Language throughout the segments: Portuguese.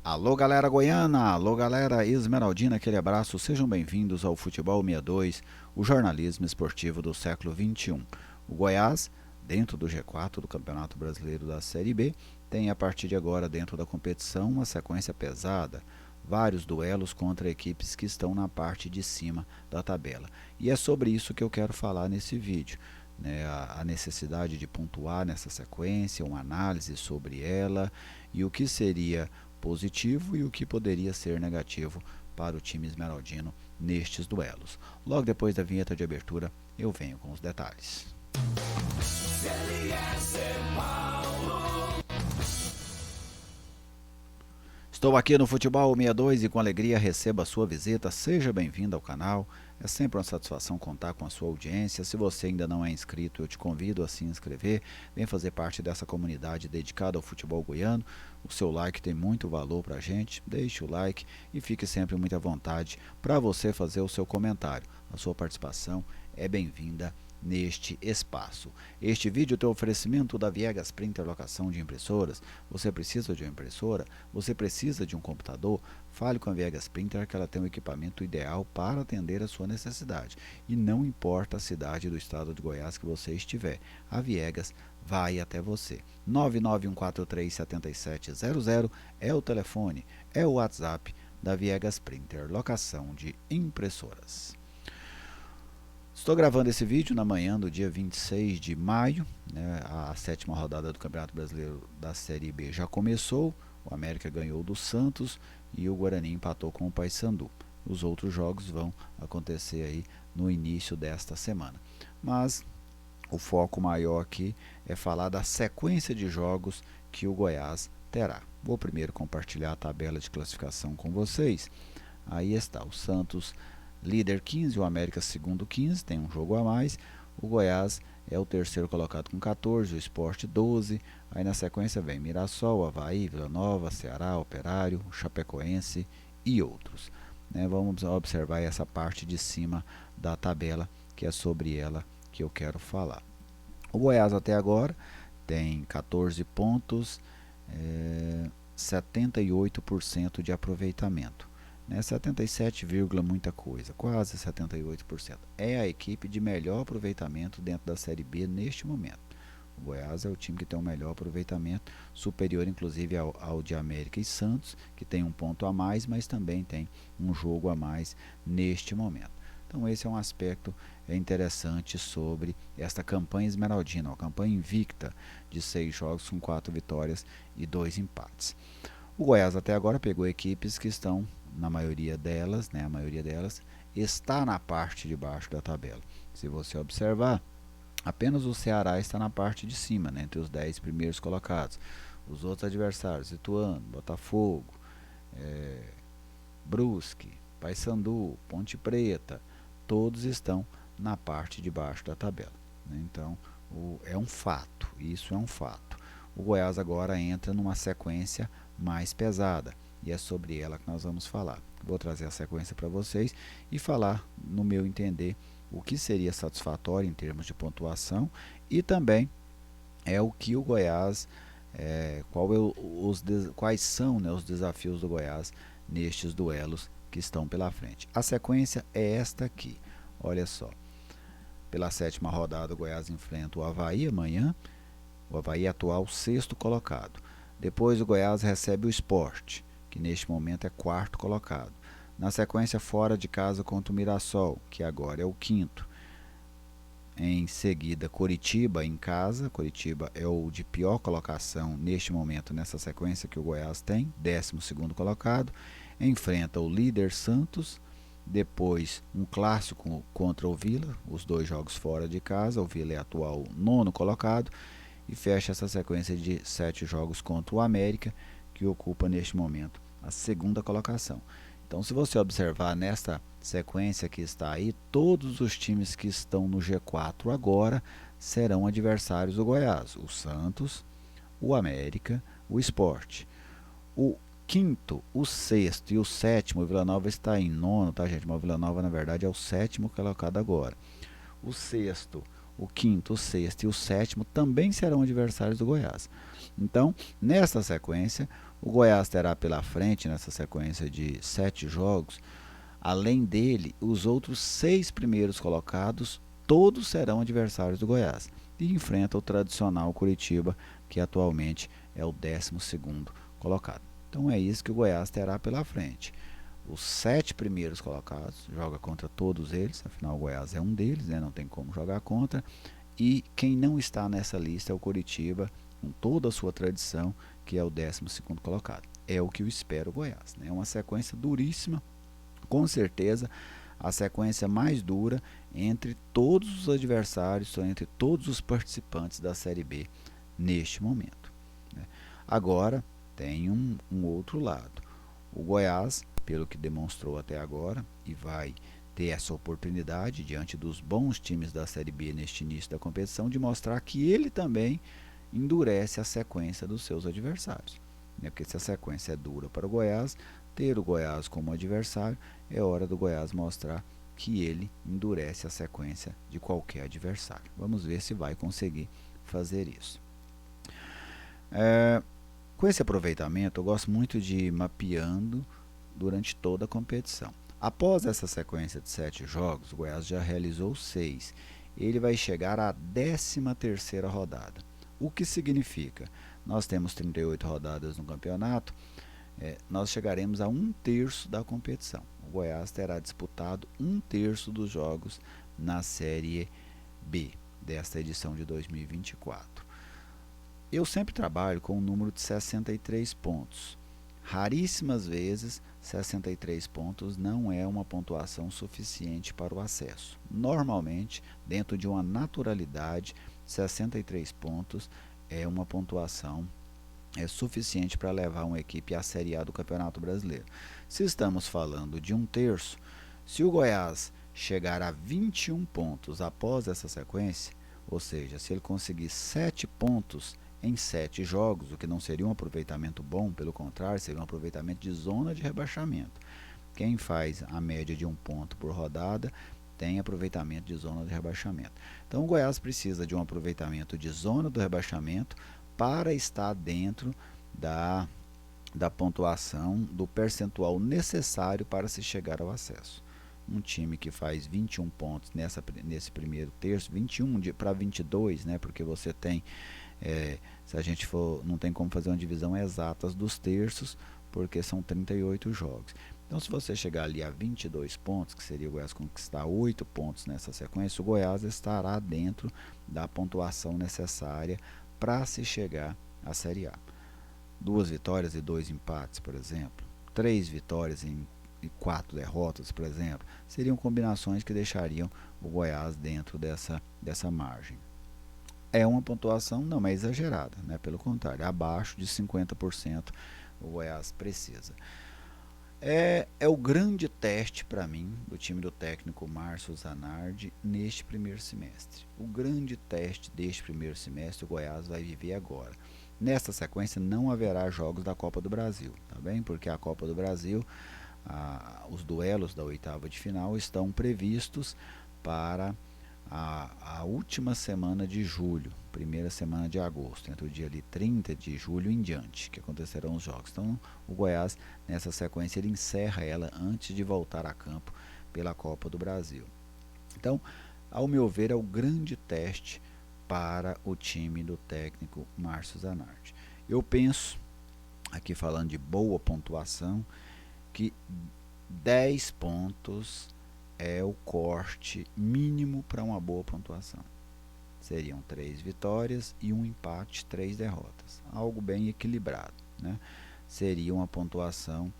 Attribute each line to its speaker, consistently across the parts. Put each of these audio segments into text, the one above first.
Speaker 1: Alô galera goiana, alô galera esmeraldina, aquele abraço, sejam bem-vindos ao Futebol 62, o jornalismo esportivo do século XXI. O Goiás, dentro do G4 do Campeonato Brasileiro da Série B, tem a partir de agora dentro da competição uma sequência pesada, vários duelos contra equipes que estão na parte de cima da tabela. E é sobre isso que eu quero falar nesse vídeo. A necessidade de pontuar nessa sequência, uma análise sobre ela e o que seria positivo e o que poderia ser negativo para o time esmeraldino nestes duelos. Logo depois da vinheta de abertura, eu venho com os detalhes. Estou aqui no Futebol 62 e com alegria recebo a sua visita. Seja bem-vindo ao canal. É sempre uma satisfação contar com a sua audiência. Se você ainda não é inscrito, eu te convido a se inscrever. Vem fazer parte dessa comunidade dedicada ao futebol goiano. O seu like tem muito valor para a gente. Deixe o like e fique sempre muito à vontade para você fazer o seu comentário. A sua participação é bem-vinda neste espaço. Este vídeo tem oferecimento da Viegas Printer Locação de Impressoras. Você precisa de uma impressora? Você precisa de um computador? Fale com a Viegas Printer que ela tem o equipamento ideal para atender a sua necessidade. E não importa a cidade do estado de Goiás que você estiver, a Viegas vai até você. 991437700 é o telefone, é o WhatsApp da Viegas Printer Locação de Impressoras. Estou gravando esse vídeo na manhã do dia 26 de maio, a sétima rodada do Campeonato Brasileiro da Série B já começou, o América ganhou do Santos e o Guarani empatou com o Paysandu. Os outros jogos vão acontecer aí no início desta semana. Mas o foco maior aqui é falar da sequência de jogos que o Goiás terá. Vou primeiro compartilhar a tabela de classificação com vocês. Aí está o Santos líder 15, o América segundo 15, tem um jogo a mais. O Goiás é o terceiro colocado com 14, o Sport 12. Aí na sequência vem Mirassol, Avaí, Vila Nova, Ceará, Operário, Chapecoense e outros. Vamos observar essa parte de cima da tabela, que é sobre ela que eu quero falar. O Goiás até agora tem 14 pontos, 78% de aproveitamento. 77, muita coisa, quase 78%. É a equipe de melhor aproveitamento dentro da Série B neste momento. O Goiás é o time que tem o melhor aproveitamento, superior inclusive ao de América e Santos, que tem um ponto a mais, mas também tem um jogo a mais neste momento. Então esse é um aspecto interessante sobre esta campanha esmeraldina, uma campanha invicta de 6 jogos com 4 vitórias e 2 empates. O Goiás até agora pegou equipes que estão, na maioria delas, a maioria delas está na parte de baixo da tabela. Se você observar, apenas o Ceará está na parte de cima, entre os 10 primeiros colocados. Os outros adversários, Ituano, Botafogo, Brusque, Paysandu, Ponte Preta, todos estão na parte de baixo da tabela. Então, é um fato, isso é um fato. O Goiás agora entra numa sequência mais pesada e é sobre ela que nós vamos falar. Vou trazer a sequência para vocês e falar, no meu entender, o que seria satisfatório em termos de pontuação e também o que o Goiás, quais são os desafios do Goiás nestes duelos que estão pela frente. A sequência é esta aqui, olha só. Pela sétima rodada o Goiás enfrenta o Avaí amanhã, o Avaí é atual sexto colocado. Depois o Goiás recebe o Sport, que neste momento é quarto colocado. Na sequência, fora de casa contra o Mirassol, que agora é o quinto. Em seguida, Coritiba em casa. Coritiba é o de pior colocação neste momento, nessa sequência que o Goiás tem, 12º colocado. Enfrenta o líder Santos. Depois, um clássico contra o Vila, os 2 jogos fora de casa. O Vila é atual 9º colocado. E fecha essa sequência de 7 jogos contra o América, que ocupa neste momento a 2ª colocação. Então, se você observar nesta sequência que está aí, todos os times que estão no G4 agora serão adversários do Goiás. O Santos, o América, o Sport. O quinto, o sexto e o sétimo, o Vila Nova está em 9º, tá, gente? Mas o Vila Nova, na verdade, é o 7º colocado agora. O sexto, o quinto, o sexto e o sétimo também serão adversários do Goiás. Então, nesta sequência, O Goiás terá pela frente, nessa sequência de 7 jogos, além dele, os outros 6 primeiros colocados, todos serão adversários do Goiás. E enfrenta o tradicional Curitiba, que atualmente é o 12º colocado. Então é isso que o Goiás terá pela frente. Os 7 primeiros colocados, joga contra todos eles, afinal o Goiás é um deles, né? Não tem como jogar contra. E quem não está nessa lista é o Curitiba, com toda a sua tradição, que é o 12º colocado. É o que eu espero o Goiás. É, né? Uma sequência duríssima, com certeza a sequência mais dura entre todos os adversários, entre todos os participantes da Série B neste momento. Né? Agora tem um outro lado. O Goiás, pelo que demonstrou até agora, e vai ter essa oportunidade diante dos bons times da Série B neste início da competição, de mostrar que ele também endurece a sequência dos seus adversários. Né? Porque se a sequência é dura para o Goiás, ter o Goiás como adversário, é hora do Goiás mostrar que ele endurece a sequência de qualquer adversário. Vamos ver se vai conseguir fazer isso. Com esse aproveitamento, eu gosto muito de ir mapeando durante toda a competição. Após essa sequência de 7 jogos, o Goiás já realizou 6. Ele vai chegar à 13ª rodada. O que significa? Nós temos 38 rodadas no campeonato, nós chegaremos a 1/3 da competição. O Goiás terá disputado 1/3 dos jogos na Série B desta edição de 2024. Eu sempre trabalho com o número de 63 pontos. Raríssimas vezes, 63 pontos não é uma pontuação suficiente para o acesso. Normalmente, dentro de uma naturalidade, 63 pontos é uma pontuação suficiente para levar uma equipe à Série A do Campeonato Brasileiro. Se estamos falando de 1/3, se o Goiás chegar a 21 pontos após essa sequência, ou seja, se ele conseguir 7 pontos em 7 jogos, o que não seria um aproveitamento bom, pelo contrário, seria um aproveitamento de zona de rebaixamento. Quem faz a média de 1 ponto por rodada tem aproveitamento de zona de rebaixamento. Então o Goiás precisa de um aproveitamento de zona do rebaixamento para estar dentro da pontuação, do percentual necessário para se chegar ao acesso. Um time que faz 21 pontos nesse primeiro terço, 21 para 22, né, porque você tem, se a gente for, não tem como fazer uma divisão exata dos terços, porque são 38 jogos. Então, se você chegar ali a 22 pontos, que seria o Goiás conquistar 8 pontos nessa sequência, o Goiás estará dentro da pontuação necessária para se chegar à Série A. 2 vitórias e 2 empates, por exemplo, 3 vitórias e 4 derrotas, por exemplo, seriam combinações que deixariam o Goiás dentro dessa margem. É uma pontuação não é exagerada, né? Pelo contrário, abaixo de 50% o Goiás precisa. É o grande teste para mim do time do técnico Márcio Zanardi neste primeiro semestre. O grande teste deste primeiro semestre o Goiás vai viver agora. Nesta sequência não haverá jogos da Copa do Brasil, tá bem? Porque a Copa do Brasil, os duelos da oitava de final estão previstos para a última semana de julho, primeira semana de agosto, entre o dia ali 30 de julho em diante, que acontecerão os jogos. Então, o Goiás, nessa sequência, ele encerra ela antes de voltar a campo pela Copa do Brasil. Então, ao meu ver, é o grande teste para o time do técnico Márcio Zanardi. Eu penso, aqui falando de boa pontuação, que 10 pontos é o corte mínimo para uma boa pontuação. Seriam 3 vitórias e 1 empate, 3 derrotas. Algo bem equilibrado, né? Seria uma pontuação,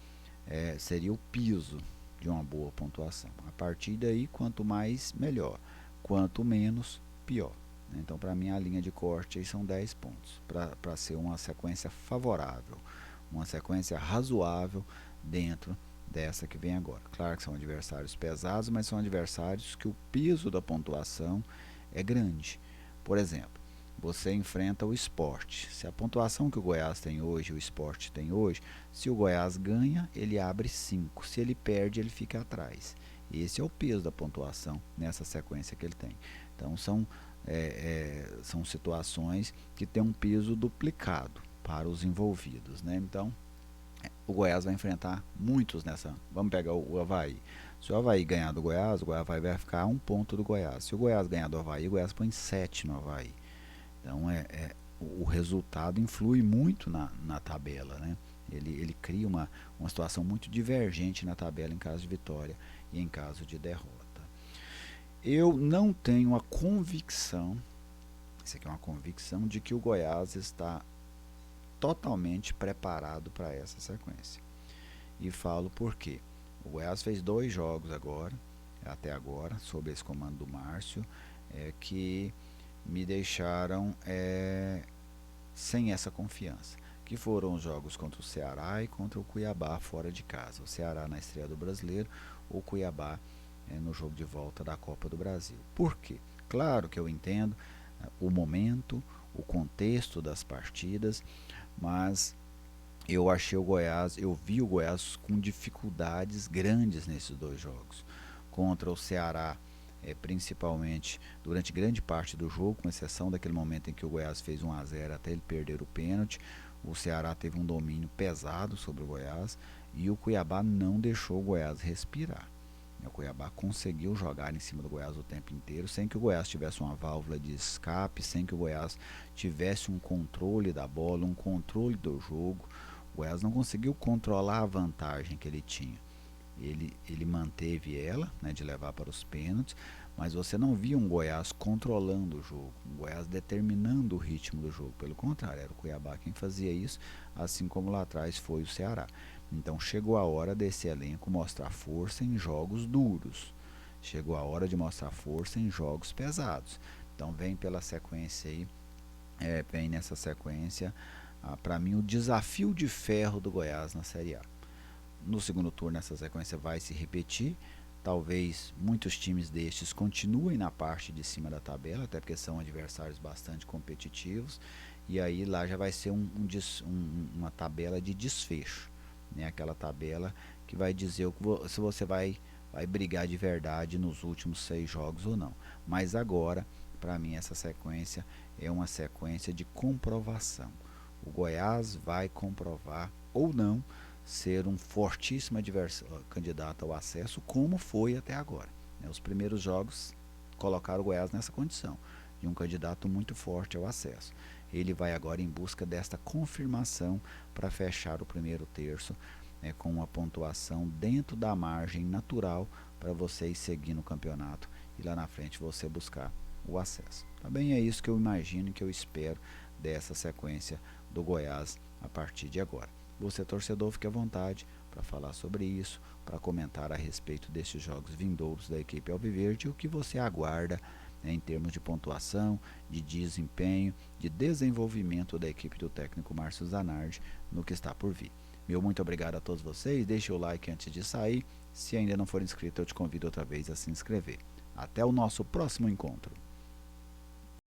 Speaker 1: seria o piso de uma boa pontuação. A partir daí, quanto mais, melhor. Quanto menos, pior. Então, para mim, a linha de corte aí são 10 pontos, para ser uma sequência favorável, uma sequência razoável dentro dessa que vem agora. Claro que são adversários pesados, mas são adversários que o peso da pontuação é grande. Por exemplo, você enfrenta o Sport. Se a pontuação que o Goiás tem hoje, o Sport tem hoje, se o Goiás ganha, ele abre 5. Se ele perde, ele fica atrás. Esse é o peso da pontuação nessa sequência que ele tem. Então, são situações que têm um peso duplicado para os envolvidos, né? Então, o Goiás vai enfrentar muitos nessa. Vamos pegar o Avaí. Se o Avaí ganhar do Goiás, o Avaí vai ficar a 1 ponto do Goiás. Se o Goiás ganhar do Avaí, o Goiás põe 7 no Avaí. Então o resultado influi muito na tabela, né? Ele cria uma situação muito divergente na tabela em caso de vitória e em caso de derrota. Eu não tenho a convicção, isso aqui é uma convicção, de que o Goiás está totalmente preparado para essa sequência. E falo por quê. O Goiás fez 2 jogos até agora, sob esse comando do Márcio, que me deixaram sem essa confiança, que foram os jogos contra o Ceará e contra o Cuiabá fora de casa. O Ceará na estreia do Brasileiro, o Cuiabá no jogo de volta da Copa do Brasil. Por quê? Claro que eu entendo o momento, o contexto das partidas, mas eu vi o Goiás com dificuldades grandes nesses 2 jogos. Contra o Ceará, principalmente durante grande parte do jogo, com exceção daquele momento em que o Goiás fez 1-0 até ele perder o pênalti, o Ceará teve um domínio pesado sobre o Goiás e o Cuiabá não deixou o Goiás respirar. O Cuiabá conseguiu jogar em cima do Goiás o tempo inteiro, sem que o Goiás tivesse uma válvula de escape, sem que o Goiás tivesse um controle da bola, um controle do jogo. O Goiás não conseguiu controlar a vantagem que ele tinha. Ele manteve ela, né, de levar para os pênaltis, mas você não via um Goiás controlando o jogo, um Goiás determinando o ritmo do jogo. Pelo contrário, era o Cuiabá quem fazia isso, assim como lá atrás foi o Ceará. Então chegou a hora desse elenco mostrar força em jogos duros. Chegou a hora de mostrar força em jogos pesados. Então vem pela sequência aí, vem nessa sequência, para mim, o desafio de ferro do Goiás na Série A. No segundo turno essa sequência vai se repetir. Talvez muitos times destes continuem na parte de cima da tabela, até porque são adversários bastante competitivos. E aí lá já vai ser uma tabela de desfecho, né? Aquela tabela que vai dizer se você vai brigar de verdade nos últimos 6 jogos ou não. Mas agora, para mim, essa sequência é uma sequência de comprovação. O Goiás vai comprovar ou não ser um fortíssimo candidato ao acesso, como foi até agora. Os primeiros jogos colocaram o Goiás nessa condição, de um candidato muito forte ao acesso. Ele vai agora em busca desta confirmação para fechar o primeiro terço, com uma pontuação dentro da margem natural para você ir seguir no campeonato e lá na frente você buscar o acesso. Tá bem? É isso que eu imagino e que eu espero dessa sequência do Goiás a partir de agora. Você, torcedor, fique à vontade para falar sobre isso, para comentar a respeito desses jogos vindouros da equipe alviverde e o que você aguarda, em termos de pontuação, de desempenho, de desenvolvimento da equipe do técnico Márcio Zanardi no que está por vir. Meu muito obrigado a todos vocês, deixe o like antes de sair, se ainda não for inscrito eu te convido outra vez a se inscrever. Até o nosso próximo encontro.